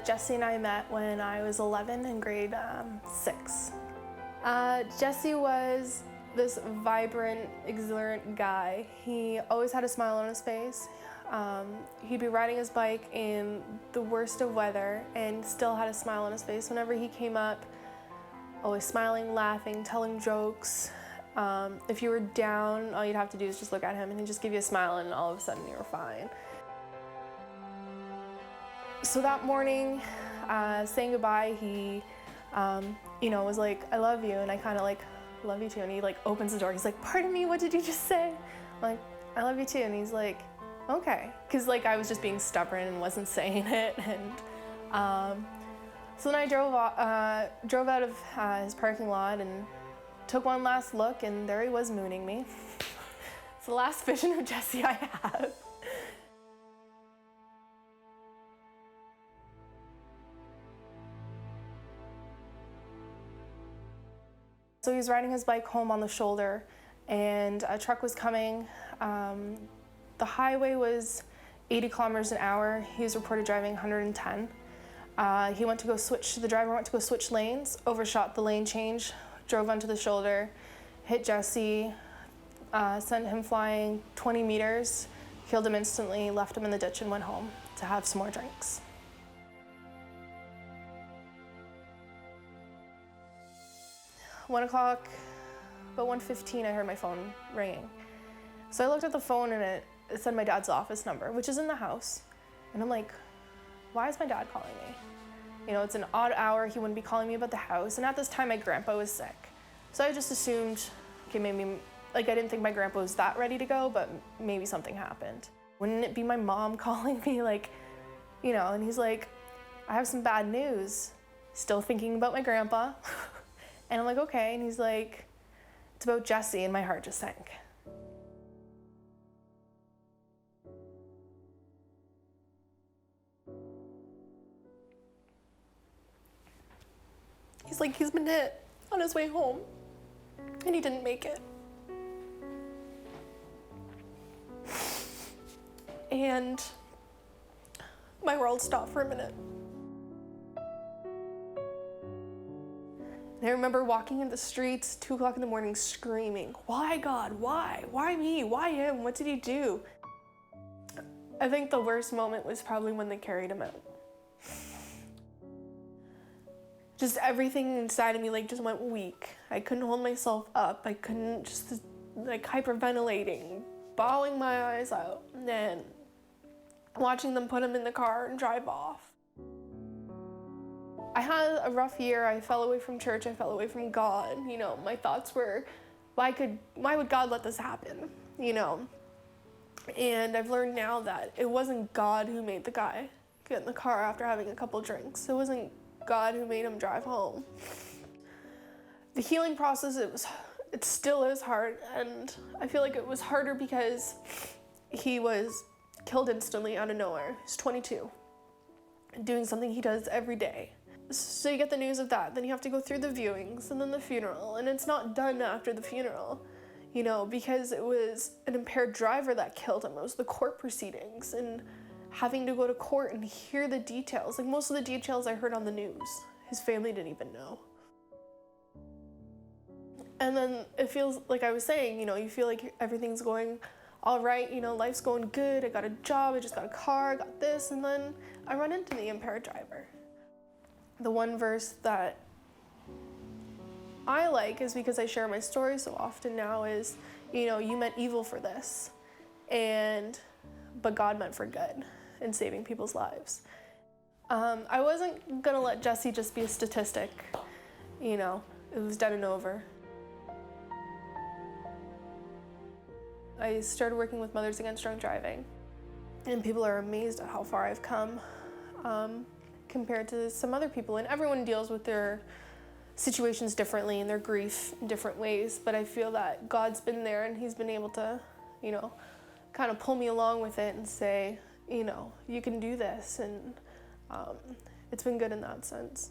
Jesse and I met when I was 11 in grade 6. Jesse was this vibrant, exuberant guy. He always had a smile on his face. He'd be riding his bike in the worst of weather and still had a smile on his face whenever he came up, always smiling, laughing, telling jokes. If you were down, all you'd have to do is just look at him and he'd just give you a smile and all of a sudden you were fine. So that morning, saying goodbye, he, was like, "I love you," and I kind of like, "Love you too," and he like opens the door. He's like, "Pardon me, what did you just say?" I'm like, "I love you too," and he's like, "Okay," because like I was just being stubborn and wasn't saying it, and so then I drove out of his parking lot and took one last look, and there he was mooning me. It's the last vision of Jesse I have. So he was riding his bike home on the shoulder, and a truck was coming. The highway was 80 kilometers an hour. He was reported driving 110. The driver went to go switch lanes, overshot the lane change, drove onto the shoulder, hit Jesse, sent him flying 20 meters, killed him instantly, left him in the ditch and went home to have some more drinks. About 1:15, I heard my phone ringing. So I looked at the phone and it said my dad's office number, which is in the house. And I'm like, why is my dad calling me? It's an odd hour, he wouldn't be calling me about the house. And at this time, my grandpa was sick. So I just assumed, okay, maybe, I didn't think my grandpa was that ready to go, but maybe something happened. Wouldn't it be my mom calling me, and he's like, "I have some bad news." Still thinking about my grandpa. And I'm like, "Okay," and he's like, "It's about Jesse," and my heart just sank. He's like, he's been hit on his way home, and he didn't make it. And my world stopped for a minute. And I remember walking in the streets, 2 o'clock in the morning, screaming, "Why, God, why? Why me? Why him? What did he do?" I think the worst moment was probably when they carried him out. Just everything inside of me just went weak. I couldn't hold myself up. I couldn't, just hyperventilating, bawling my eyes out, and then watching them put him in the car and drive off. I had a rough year. I fell away from church. I fell away from God. My thoughts were, why would God let this happen? And I've learned now that it wasn't God who made the guy get in the car after having a couple drinks. It wasn't God who made him drive home. The healing process, it still is hard, and I feel like it was harder because he was killed instantly out of nowhere. He's 22, doing something he does every day. So you get the news of that, then you have to go through the viewings and then the funeral, and it's not done after the funeral, because it was an impaired driver that killed him. It was the court proceedings and having to go to court and hear the details. Most of the details I heard on the news, his family didn't even know. And then it feels like I was saying, you feel like everything's going all right, life's going good, I got a job, I just got a car, I got this, and then I run into the impaired driver. The one verse that I like is because I share my story so often now is, you meant evil for this, but God meant for good in saving people's lives. I wasn't gonna let Jesse just be a statistic, it was done and over. I started working with Mothers Against Drunk Driving, and people are amazed at how far I've come compared to some other people, and everyone deals with their situations differently and their grief in different ways, but I feel that God's been there and he's been able to, kind of pull me along with it and say, you can do this, and it's been good in that sense.